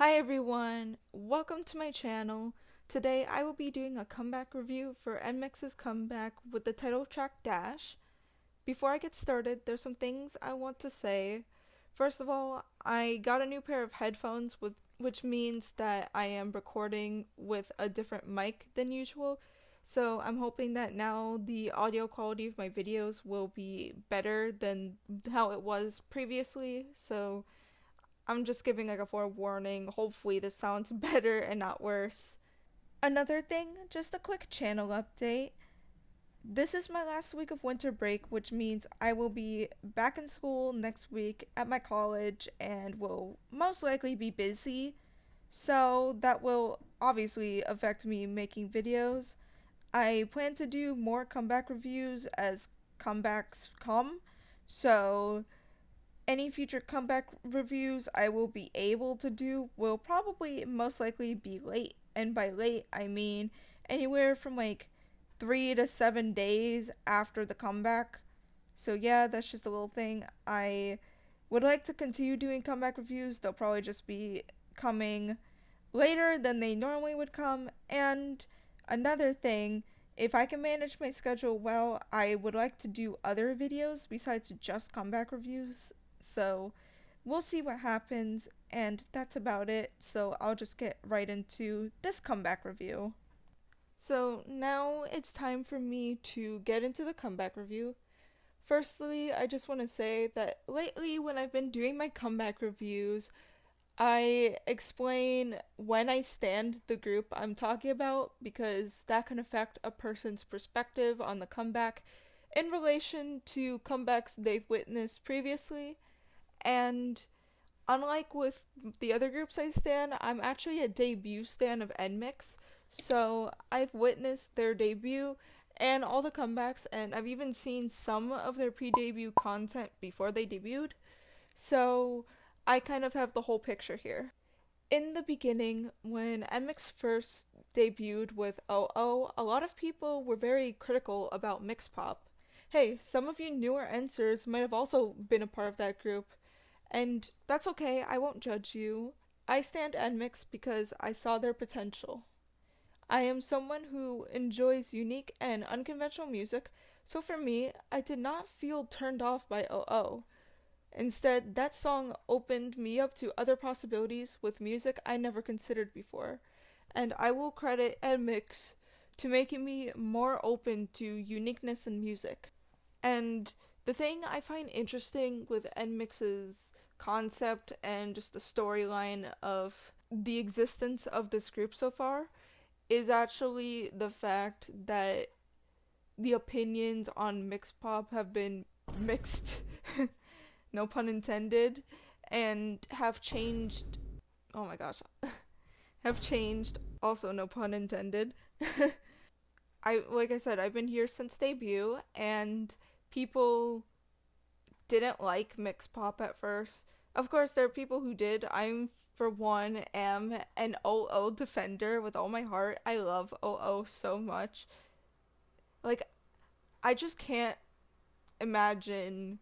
Hi everyone, welcome to my channel. Today I will be doing a comeback review for NMIXX's comeback with the title track Dash. Before I get started, there's some things I want to say. First of all, I got a new pair of headphones which means that I am recording with a different mic than usual. So I'm hoping that now the audio quality of my videos will be better than how it was previously. So I'm just giving like a forewarning. Hopefully this sounds better and not worse. Another thing, just a quick channel update. This is my last week of winter break, which means I will be back in school next week at my college and will most likely be busy. So that will obviously affect me making videos. I plan to do more comeback reviews as comebacks come. So any future comeback reviews I will be able to do will probably most likely be late. And by late, I mean anywhere from like 3 to 7 days after the comeback. So yeah, that's just a little thing. I would like to continue doing comeback reviews. They'll probably just be coming later than they normally would come. And another thing, if I can manage my schedule well, I would like to do other videos besides just comeback reviews. So we'll see what happens, and that's about it. So I'll just get right into this comeback review. So now it's time for me to get into the comeback review. Firstly, I just want to say that lately when I've been doing my comeback reviews, I explain when I stand the group I'm talking about because that can affect a person's perspective on the comeback in relation to comebacks they've witnessed previously. And unlike with the other groups I stan, I'm actually a debut stan of NMIXX. So I've witnessed their debut and all the comebacks, and I've even seen some of their pre-debut content before they debuted. So I kind of have the whole picture here. In the beginning, when NMIXX first debuted with OO, a lot of people were very critical about Mix Pop. Hey, some of you newer answers might have also been a part of that group, and that's okay, I won't judge you. I stand NMIXX because I saw their potential. I am someone who enjoys unique and unconventional music, so for me, I did not feel turned off by OO. Instead, that song opened me up to other possibilities with music I never considered before, and I will credit NMIXX to making me more open to uniqueness in music. And the thing I find interesting with NMIXX's concept and just the storyline of the existence of this group so far is actually the fact that the opinions on mixed pop have been mixed, no pun intended, and have changed. Oh my gosh, have changed. Also, no pun intended. Like I said, I've been here since debut, and people didn't like mixed pop at first. Of course, there are people who did. I'm, for one, am an OO defender with all my heart. I love OO so much. Like, I just can't imagine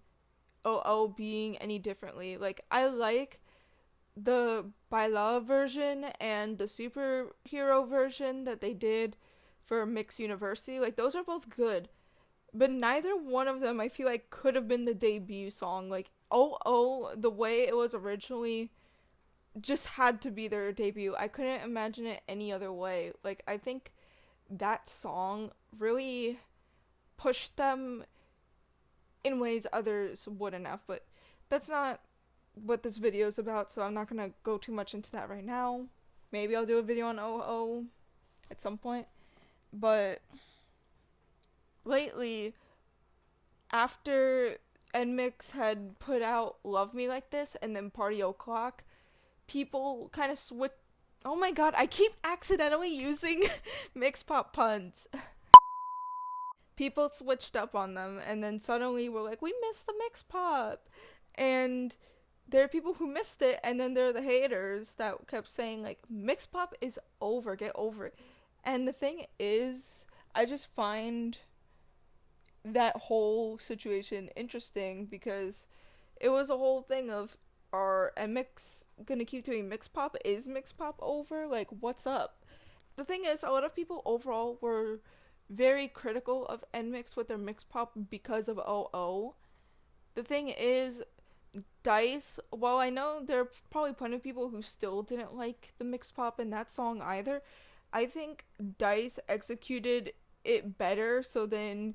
OO being any differently. Like, I like the Baila version and the superhero version that they did for Mix University. Like, those are both good. But neither one of them I feel like could have been the debut song. Like, OO, the way it was originally, just had to be their debut. I couldn't imagine it any other way. Like, I think that song really pushed them in ways others wouldn't have. But that's not what this video is about, so I'm not gonna go too much into that right now. Maybe I'll do a video on OO at some point. But lately, after NMIXX had put out Love Me Like This and then Party O'Clock, people kind of switched. Oh my god, I keep accidentally using mixed pop puns. People switched up on them, and then suddenly we're like, we missed the mixed pop. And there are people who missed it, and then there are the haters that kept saying, like, mixed pop is over, get over it. And the thing is, I just find that whole situation interesting because it was a whole thing of are NMIXX gonna keep doing mix pop? Is mix pop over? Like, what's up? The thing is, a lot of people overall were very critical of NMIXX with their mix pop because of OO. The thing is, Dice, while I know there are probably plenty of people who still didn't like the mix pop in that song either, I think Dice executed it better, so then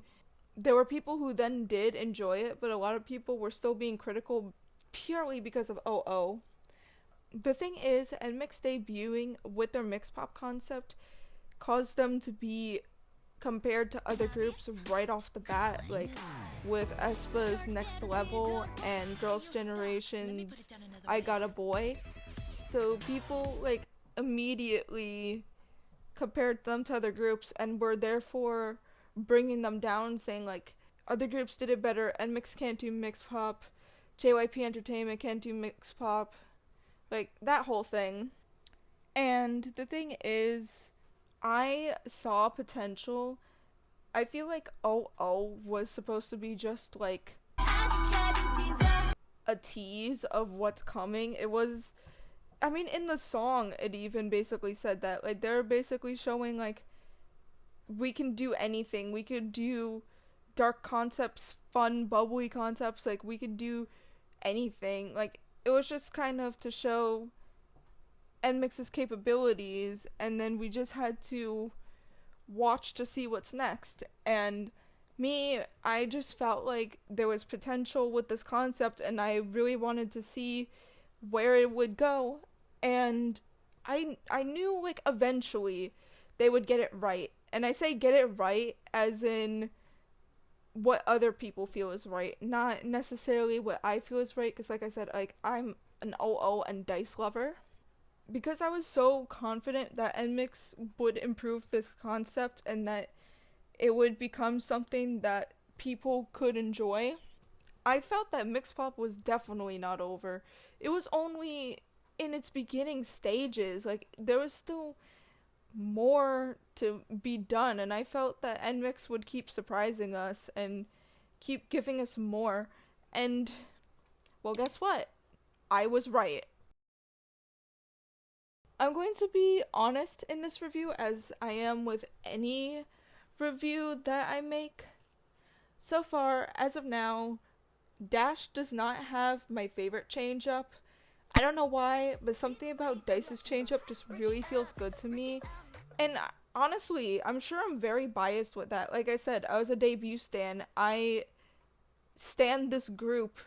there were people who then did enjoy it, but a lot of people were still being critical purely because of OO. The thing is, NMIXX debuting with their mix pop concept caused them to be compared to other groups right off the bat, like with aespa's Next Level and Girls' Generation's I Got a Boy. So people like immediately compared them to other groups and were therefore bringing them down, saying like other groups did it better, NMIXX can't do mix pop, JYP Entertainment can't do mix pop, like that whole thing. And the thing is, I saw potential. I feel like OO was supposed to be just like a tease of what's coming. It was, I mean, in the song, it even basically said that. Like, they're basically showing, like, we can do anything. We could do dark concepts, fun, bubbly concepts. Like, we could do anything. Like, it was just kind of to show NMIXX's capabilities, and then we just had to watch to see what's next. And me, I just felt like there was potential with this concept, and I really wanted to see where it would go. And I knew like eventually they would get it right. And I say get it right as in what other people feel is right, not necessarily what I feel is right, because like I said, like I'm an OO and Dice lover. Because I was so confident that NMIXX would improve this concept and that it would become something that people could enjoy, I felt that mix pop was definitely not over. It was only in its beginning stages. Like, there was still more to be done, and I felt that NMIXX would keep surprising us and keep giving us more. And, well, guess what? I was right. I'm going to be honest in this review, as I am with any review that I make. So far, as of now, Dash does not have my favorite change up. I don't know why, but something about Dice's change up just really feels good to me. And honestly, I'm sure I'm very biased with that. Like I said, I was a debut stan. I stan this group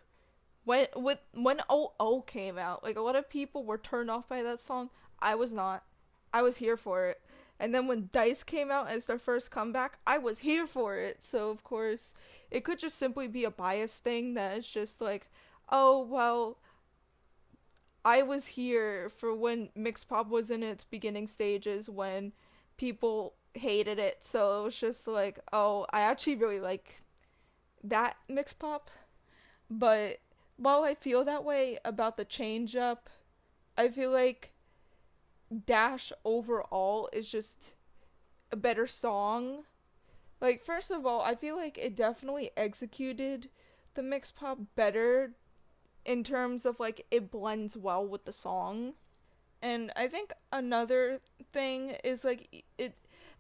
when OO came out. Like, a lot of people were turned off by that song. I was not. I was here for it. And then when Dice came out as their first comeback, I was here for it. So, of course, it could just simply be a bias thing that it's just like, oh, well, I was here for when mix pop was in its beginning stages when people hated it. So it was just like, oh, I actually really like that mix pop. But while I feel that way about the change up, I feel like Dash overall is just a better song. Like, first of all, I feel like it definitely executed the mix pop better in terms of like it blends well with the song. And I think another thing is like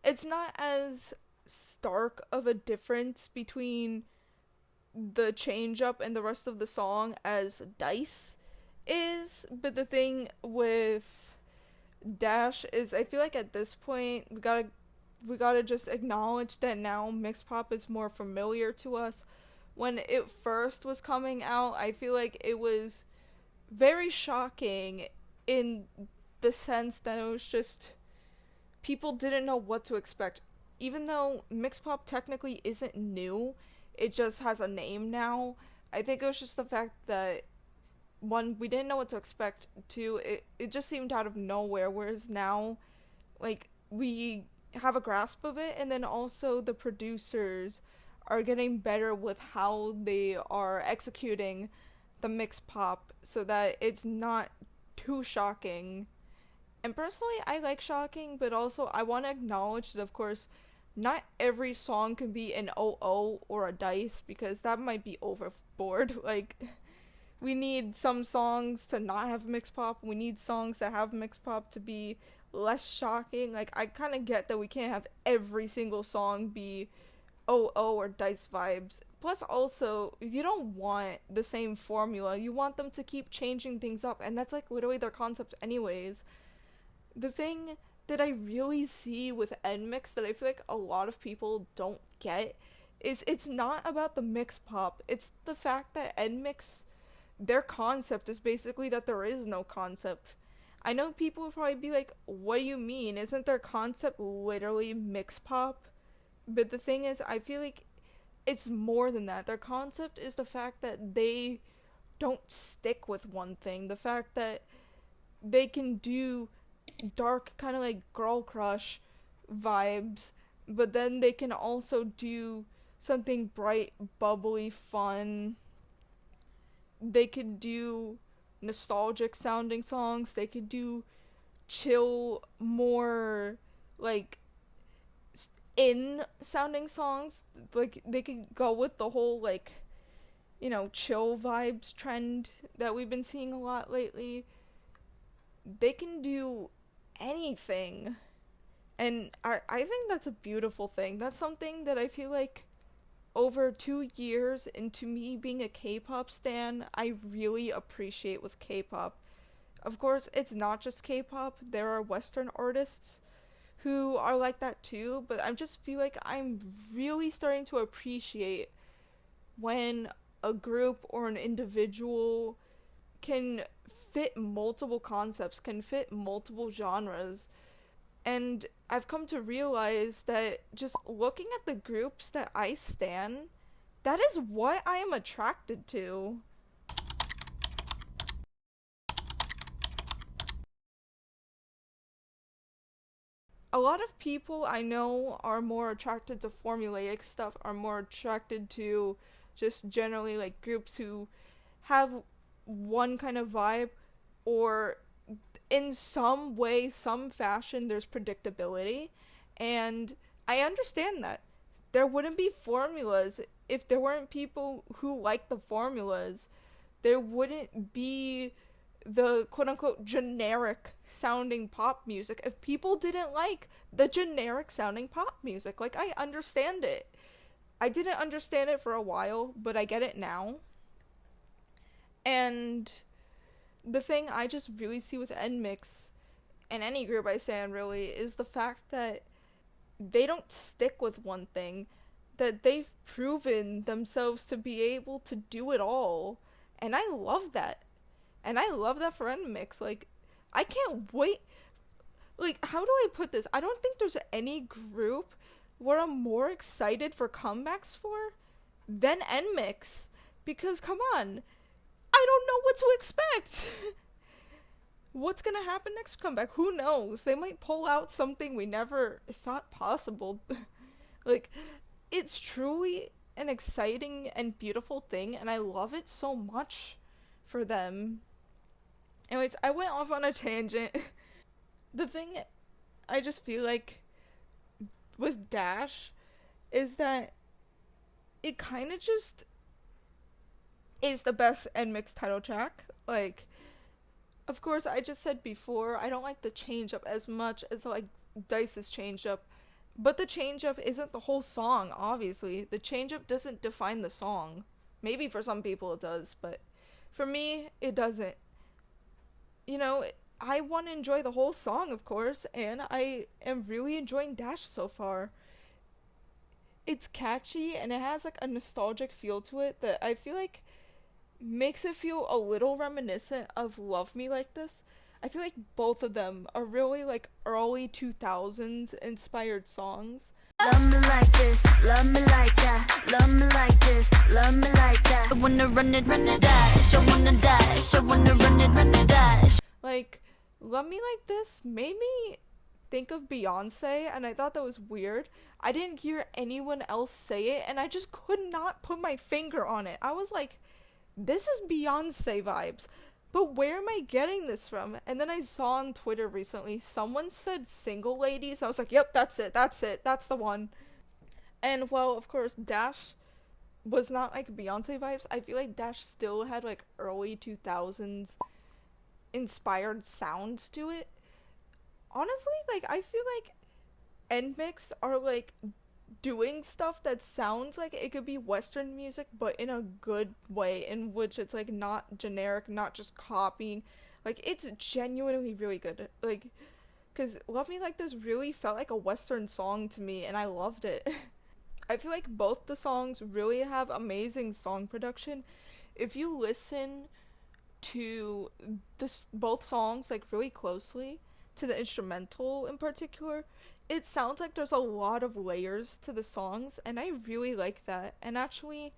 it's not as stark of a difference between the change up and the rest of the song as Dice is, but the thing with Dash is I feel like at this point we gotta just acknowledge that now mix pop is more familiar to us. When it first was coming out, I feel like it was very shocking in the sense that it was just people didn't know what to expect. Even though mix pop technically isn't new, it just has a name now. I think it was just the fact that one, we didn't know what to expect. Two, it just seemed out of nowhere, whereas now, like, we have a grasp of it, and then also the producers are getting better with how they are executing the mix pop so that it's not too shocking. And personally, I like shocking, but also I want to acknowledge that, of course, not every song can be an OO or a Dice, because that might be overboard. Like, We need some songs to not have mixed pop. We need songs that have mixed pop to be less shocking. Like, I kind of get that we can't have every single song be or Dice vibes. Plus, also, you don't want the same formula. You want them to keep changing things up, and that's like literally their concept, anyways. The thing that I really see with NMIXX that I feel like a lot of people don't get is it's not about the mix pop. It's the fact that NMIXX, their concept is basically that there is no concept. I know people will probably be like, what do you mean? Isn't their concept literally mix pop? But the thing is, I feel like it's more than that. Their concept is the fact that they don't stick with one thing. The fact that they can do dark, kind of like girl crush vibes, but then they can also do something bright, bubbly, fun. They could do nostalgic sounding songs. They could do chill, more like in sounding songs. Like, they could go with the whole, like, chill vibes trend that we've been seeing a lot lately. They can do anything. And I think that's a beautiful thing. That's something that I feel like over 2 years into me being a K-pop stan, I really appreciate with K-pop. Of course, it's not just K-pop. There are Western artists who are like that too, but I just feel like I'm really starting to appreciate when a group or an individual can fit multiple concepts, can fit multiple genres. And I've come to realize that just looking at the groups that I stan, that is what I am attracted to. A lot of people I know are more attracted to formulaic stuff, are more attracted to just generally like groups who have one kind of vibe, or in some way, some fashion, there's predictability. And I understand that. There wouldn't be formulas if there weren't people who like the formulas. There wouldn't be the quote unquote generic sounding pop music if people didn't like the generic sounding pop music. Like, I understand it. I didn't understand it for a while, but I get it now. And the thing I just really see with NMIXX and any group I stand really is the fact that they don't stick with one thing, that they've proven themselves to be able to do it all. And I love that. And I love that for NMIXX. Like, I can't wait. Like, how do I put this? I don't think there's any group where I'm more excited for comebacks for than NMIXX. Because, come on, I don't know what to expect. What's gonna happen next comeback? Who knows? They might pull out something we never thought possible. Like, it's truly an exciting and beautiful thing, and I love it so much for them. Anyways, I went off on a tangent. The thing I just feel like with Dash is that it kind of just is the best NMIXX title track. Like, of course, I just said before, I don't like the change up as much as like Dice's change up. But the change up isn't the whole song, obviously. The change up doesn't define the song. Maybe for some people it does, but for me, it doesn't. You know, I want to enjoy the whole song, of course, and I am really enjoying Dash so far. It's catchy and it has like a nostalgic feel to it that I feel like makes it feel a little reminiscent of Love Me Like This. I feel like both of them are really like early 2000s inspired songs. Love me like this, love me like that, love me like this, love me like that. I wanna run it, dash, I wanna dash, I wanna run it, dash. Like, Love Me Like This made me think of Beyonce, and I thought that was weird. I didn't hear anyone else say it, and I just could not put my finger on it. I was like, this is Beyonce vibes. But where am I getting this from? And then I saw on Twitter recently, someone said Single Ladies. I was like, yep, that's it, that's the one. And, well, of course, Dash was not like Beyonce vibes. I feel like Dash still had like early 2000s inspired sounds to it. Honestly, like I feel like NMIXX are like doing stuff that sounds like it could be Western music, but in a good way, in which it's like not generic, not just copying. Like it's genuinely really good. Like, cause Love Me Like This really felt like a Western song to me, and I loved it. I feel like both the songs really have amazing song production. If you listen to both songs like really closely, to the instrumental in particular, it sounds like there's a lot of layers to the songs, and I really like that. And actually,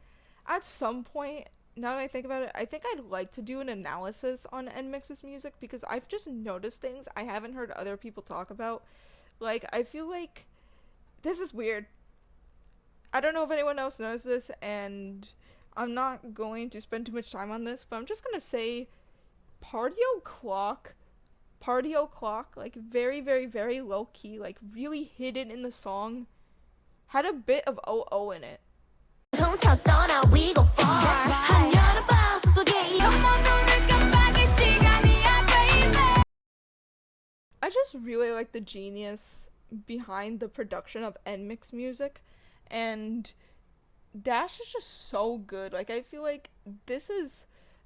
at some point, now that I think about it, I think I'd like to do an analysis on NMIXX's music, because I've just noticed things I haven't heard other people talk about. Like, I feel like this is weird. I don't know if anyone else knows this, and I'm not going to spend too much time on this, but I'm just gonna say Party O'Clock, like very, very, very low key, like really hidden in the song, had a bit of OO in it. I just really like the genius behind the production of NMIXX music, and Dash is just so good. Like, I feel like this is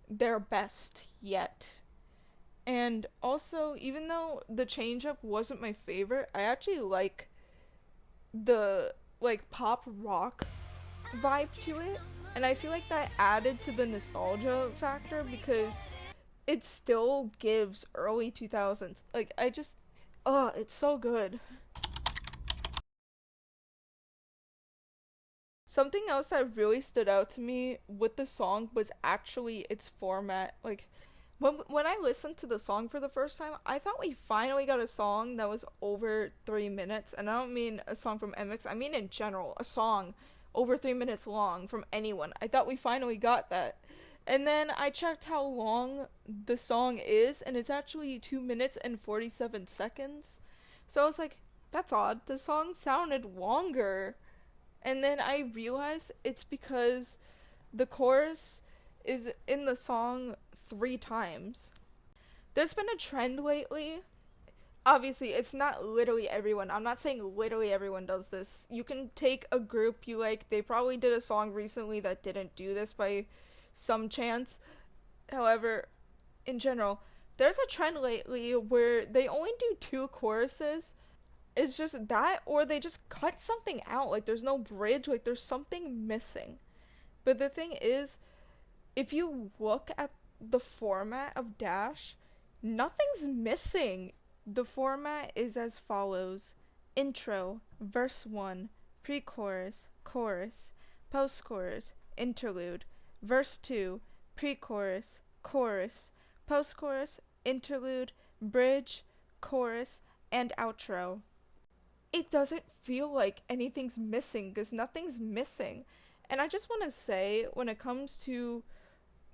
their best yet. And also, even though the change up wasn't my favorite, I actually like the like pop rock vibe to it. And I feel like that added to the nostalgia factor, because it still gives early 2000s. Like, I just, it's so good. Something else that really stood out to me with the song was actually its format. Like, when I listened to the song for the first time, I thought we finally got a song that was over 3 minutes. And I don't mean a song from NMIXX, I mean in general, a song over 3 minutes long from anyone. I thought we finally got that. And then I checked how long the song is, and it's actually 2 minutes and 47 seconds. So I was like, that's odd. The song sounded longer. And then I realized it's because the chorus is in the song 3 times. There's been a trend lately. Obviously, it's not literally everyone. I'm not saying literally everyone does this. You can take a group you like. They probably did a song recently that didn't do this by some chance. However, in general, there's a trend lately where they only do 2 choruses. It's just that, or they just cut something out. Like, there's no bridge. Like, there's something missing. But the thing is, if you look at the format of Dash, nothing's missing. The format is as follows: intro, verse 1, pre-chorus, chorus, post-chorus, interlude, verse 2, pre-chorus, chorus, post-chorus, interlude, bridge, chorus, and outro. It doesn't feel like anything's missing, because nothing's missing. And I just want to say, when it comes to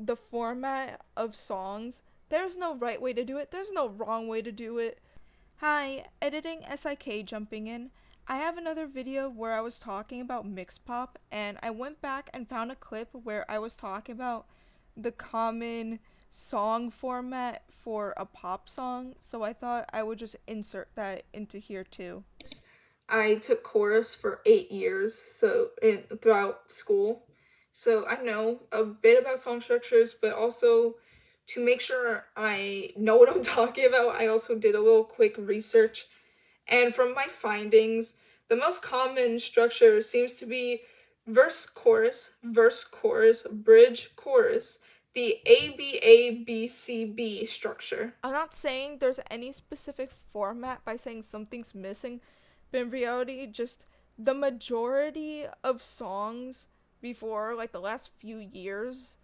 the format of songs, there's no right way to do it. There's no wrong way to do it. Hi, editing SIK jumping in. I have another video where I was talking about mix pop, and I went back and found a clip where I was talking about the common song format for a pop song, so I thought I would just insert that into here too. I took chorus for 8 years, throughout school. So I know a bit about song structures, but also to make sure I know what I'm talking about, I also did a little quick research. And from my findings, the most common structure seems to be verse, chorus, bridge, chorus, the ABABCB structure. I'm not saying there's any specific format by saying something's missing, but in reality, just the majority of songs before, like, the last few years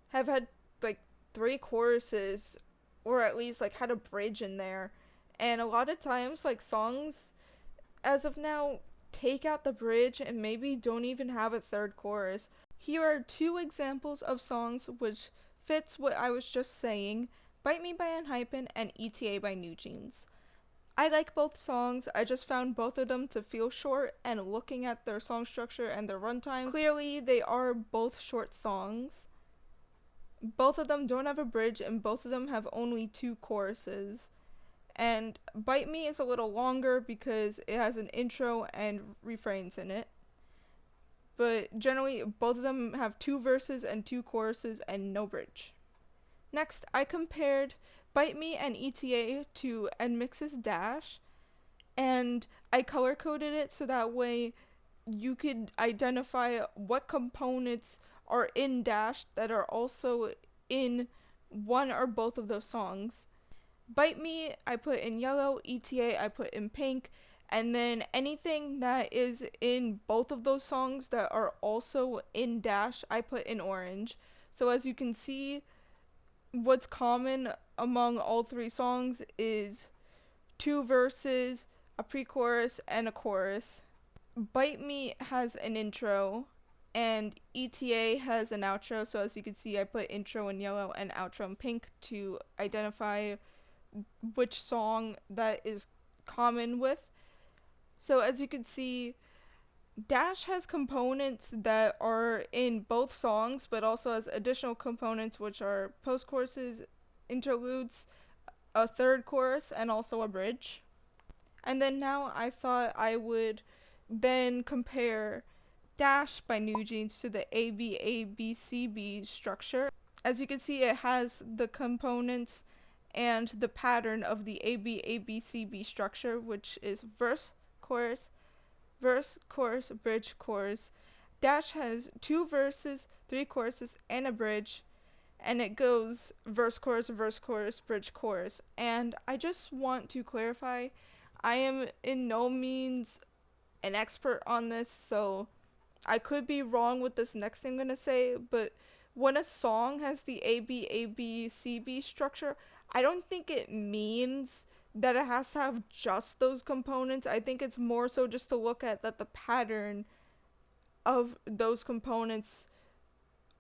have had, like, 3 choruses, or at least, like, had a bridge in there. And a lot of times, like, songs, as of now, take out the bridge and maybe don't even have a 3rd chorus. Here are 2 examples of songs which fits what I was just saying: Bite Me by Unhypen and ETA by New Jeans. I like both songs. I just found both of them to feel short, and looking at their song structure and their runtimes, clearly they are both short songs. Both of them don't have a bridge, and both of them have only two choruses. And Bite Me is a little longer because it has an intro and refrains in it. But generally, both of them have two verses and two choruses and no bridge. Next, I compared Bite Me and ETA to NMIXX's Dash, and I color coded it so that way you could identify what components are in Dash that are also in one or both of those songs. Bite Me, I put in yellow, ETA, I put in pink, and then anything that is in both of those songs that are also in Dash, I put in orange. So as you can see, what's common among all three songs is two verses, a pre chorus, and a chorus. Bite Me has an intro, and ETA has an outro. So as you can see, I put intro in yellow and outro in pink to identify which song that is common with. So as you can see, Dash has components that are in both songs, but also has additional components which are post choruses, interludes, a third chorus, and also a bridge. And then now I thought I would then compare Dash by New Jeans to the ABABCB structure. As you can see, it has the components and the pattern of the ABABCB structure, which is verse, chorus, bridge, chorus. Dash has two verses, three choruses, and a bridge, and it goes verse, chorus, bridge, chorus. And I just want to clarify, I am in no means an expert on this, so I could be wrong with this next thing I'm gonna say, but when a song has the ABABCB structure, I don't think it means that it has to have just those components. I think it's more so just to look at that the pattern of those components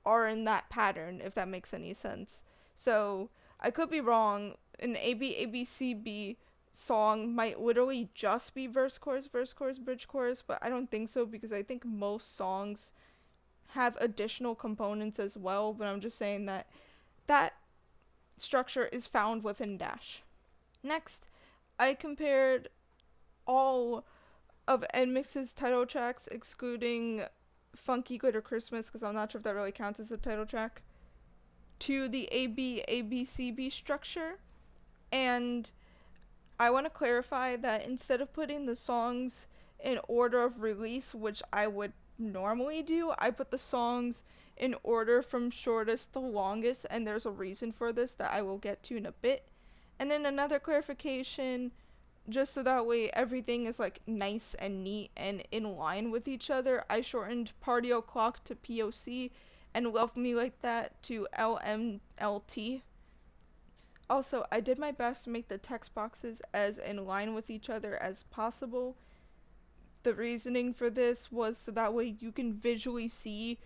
are in that pattern, if that makes any sense. So I could be wrong. An ABABCB song might literally just be verse, chorus, bridge, chorus, but I don't think so because I think most songs have additional components as well, but I'm just saying that that structure is found within Dash. Next, I compared all of NMIXX's title tracks, excluding Funky Glitter Christmas, because I'm not sure if that really counts as a title track, to the ABABCB structure. And I want to clarify that instead of putting the songs in order of release, which I would normally do, I put the songs in order from shortest to longest, and there's a reason for this that I will get to in a bit. And then another clarification, just so that way everything is like nice and neat and in line with each other, I shortened Party O'Clock to POC and Love Me Like That to LMLT. Also, I did my best to make the text boxes as in line with each other as possible. The reasoning for this was so that way you can visually see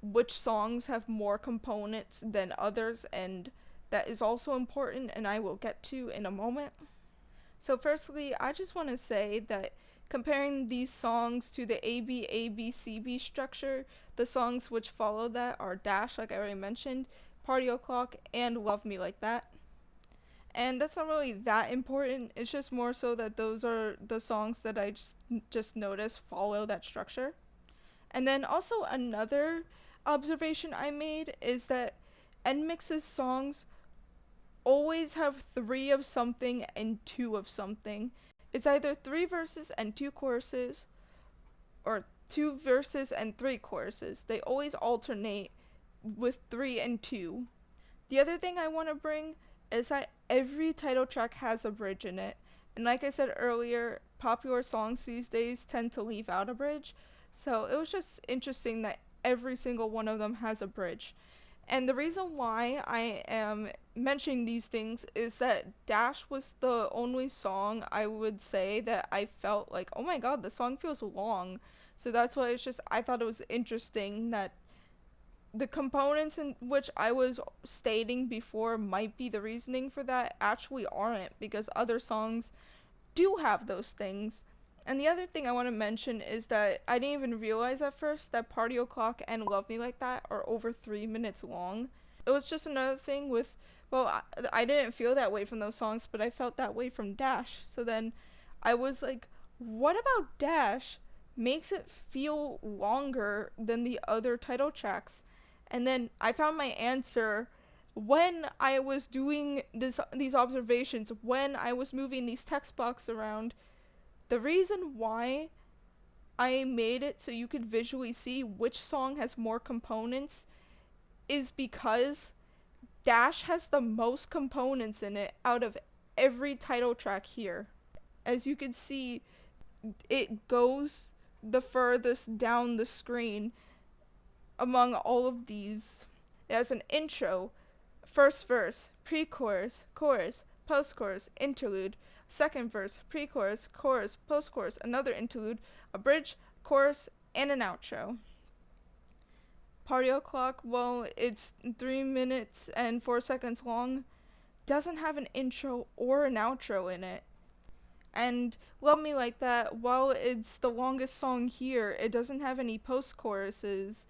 which songs have more components than others, and that is also important, and I will get to in a moment. So firstly, I just want to say that comparing these songs to the ABABCB structure, the songs which follow that are Dash, like I already mentioned, Party O'Clock, and Love Me Like That. And that's not really that important. It's just more so that those are the songs that I just noticed follow that structure. And then also another observation I made is that NMIXX's songs always have three of something and two of something. It's either three verses and two choruses, or two verses and three choruses. They always alternate with three and two. The other thing I want to bring is that every title track has a bridge in it. And like I said earlier, popular songs these days tend to leave out a bridge. So it was just interesting that every single one of them has a bridge. And the reason why I am mentioning these things is that Dash was the only song I would say that I felt like, oh my god, the song feels long. So that's why I thought it was interesting that the components in which I was stating before might be the reasoning for that actually aren't, because other songs do have those things. And the other thing I want to mention is that I didn't even realize at first that Party O'Clock and Love Me Like That are over 3 minutes long. It was just another thing with, well, I didn't feel that way from those songs, but I felt that way from Dash. So then I was like, what about Dash makes it feel longer than the other title tracks? And then I found my answer when I was doing these observations, when I was moving these text blocks around. The reason why I made it so you could visually see which song has more components is because Dash has the most components in it out of every title track here. As you can see, it goes the furthest down the screen among all of these. It has an intro, first verse, pre-chorus, chorus, post-chorus, interlude, second verse, pre-chorus, chorus, post-chorus, another interlude, a bridge, chorus, and an outro. Party O'Clock, well, it's 3 minutes and 4 seconds long, doesn't have an intro or an outro in it. And Love Me Like That, while it's the longest song here, it doesn't have any post-choruses.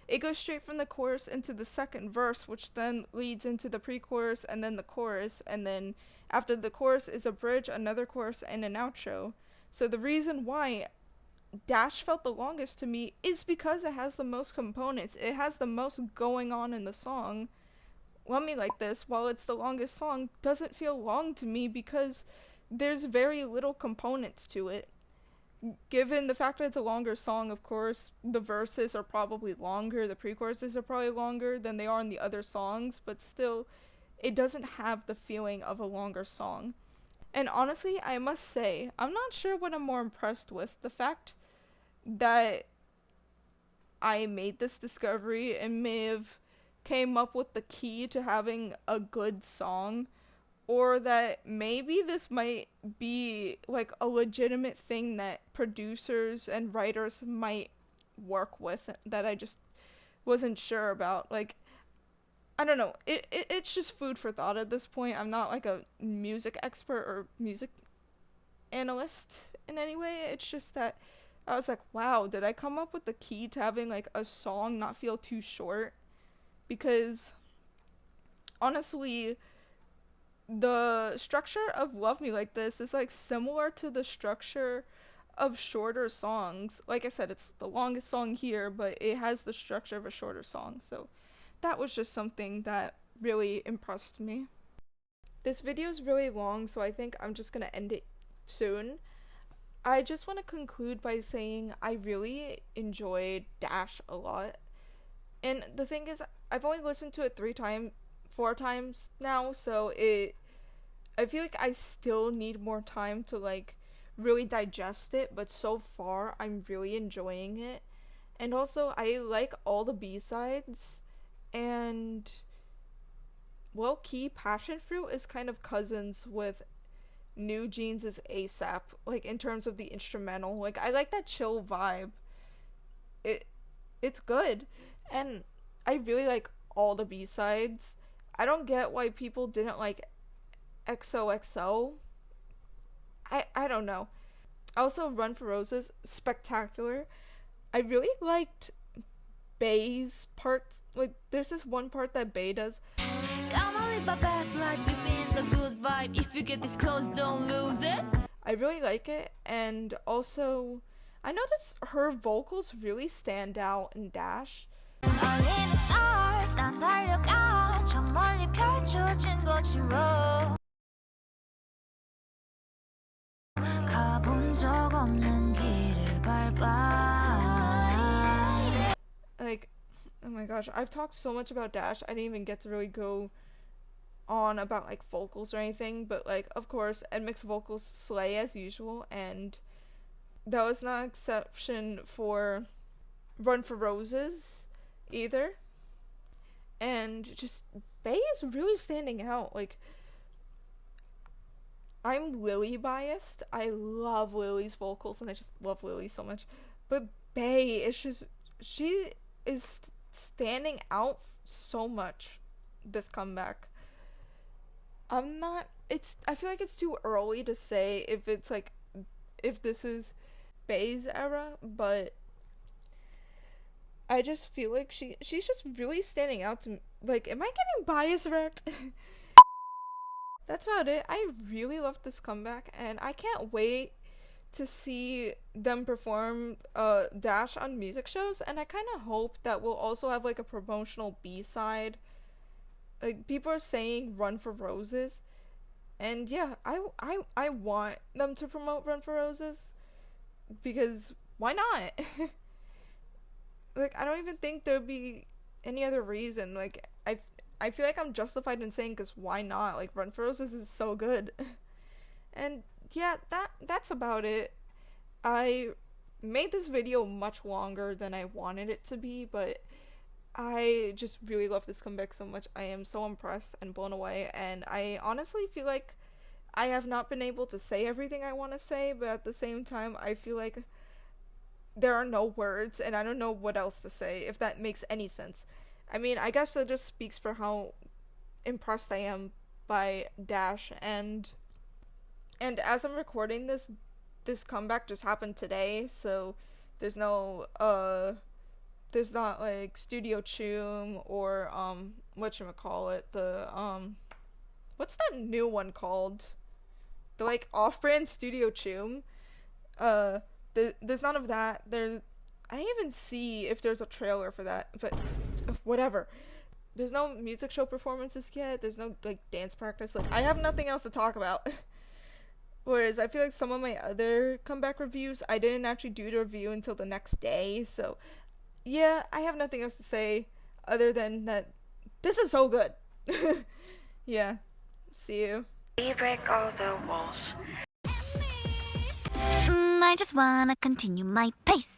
It goes straight from the chorus into the second verse, which then leads into the pre-chorus and then the chorus, and then after the chorus is a bridge, another chorus, and an outro. So the reason why Dash felt the longest to me is because it has the most components. It has the most going on in the song. Love Me Like This, while it's the longest song, doesn't feel long to me because there's very little components to it. Given the fact that it's a longer song, of course, the verses are probably longer, the pre-choruses are probably longer than they are in the other songs, but still, it doesn't have the feeling of a longer song. And honestly, I must say, I'm not sure what I'm more impressed with. The fact that I made this discovery and may have came up with the key to having a good song, or that maybe this might be like a legitimate thing that producers and writers might work with that I just wasn't sure about. Like, I don't know. It's just food for thought at this point. I'm not like a music expert or music analyst in any way. It's just that I was like, wow, did I come up with the key to having like a song not feel too short? Because honestly, the structure of Love Me Like This is like similar to the structure of shorter songs. Like I said, it's the longest song here, but it has the structure of a shorter song. So that was just something that really impressed me. This video is really long, so I think I'm just gonna end it soon. I just want to conclude by saying I really enjoyed Dash a lot. And the thing is, I've only listened to it 4 times now, so I feel like I still need more time to like really digest it, but so far I'm really enjoying it. And also I like all the B-sides, and low key Passion Fruit is kind of cousins with New Jeans' ASAP, like in terms of the instrumental. Like I like that chill vibe. It it's good. And I really like all the B-sides. I don't get why people didn't like XOXO. I don't know. Also, Run for Roses, spectacular. I really liked Bay's part. Like, there's this one part that Bay does. Gonna live my best life, keeping the good vibe. If you get this close, don't lose it. I really like it, and also, I noticed her vocals really stand out in Dash. All stars, 난 달려가 저 멀리 펼쳐진 곳으로 가본 적 없는 길을 밟아. Like, oh my gosh, I've talked so much about Dash, I didn't even get to really go on about like vocals or anything, but like, of course, NMIXX vocals slay as usual, and that was not an exception for Run for Roses either. And just Bay is really standing out. Like, I'm Lily biased. I love Lily's vocals, and I just love Lily so much. But Bay is just, she is standing out so much this comeback. I'm not. I feel like it's too early to say if it's like if this is Bei's era, but I just feel like she's just really standing out to me. Like, am I getting bias wrecked? That's about it. I really love this comeback, and I can't wait to see them perform Dash on music shows, and I kind of hope that we'll also have like a promotional B-side. Like, people are saying Run for Roses, and yeah, I want them to promote Run for Roses because why not? Like, I don't even think there'd be any other reason. Like, I feel like I'm justified in saying because why not? Like, Run for Roses is so good. And yeah, that's about it. I made this video much longer than I wanted it to be, but I just really love this comeback so much. I am so impressed and blown away, and I honestly feel like I have not been able to say everything I want to say, but at the same time, I feel like there are no words, and I don't know what else to say, if that makes any sense. I mean, I guess that just speaks for how impressed I am by Dash, and as I'm recording this comeback just happened today, so there's no there's not like Studio Choom or whatchamacallit, the what's that new one called? The like off-brand Studio Choom. There's none of that. I didn't even see if there's a trailer for that, but whatever. There's no music show performances yet. There's no like dance practice. Like, I have nothing else to talk about. Whereas I feel like some of my other comeback reviews, I didn't actually do the review until the next day. So yeah, I have nothing else to say other than that this is so good. Yeah. See you. We break all the walls. I just wanna continue my pace.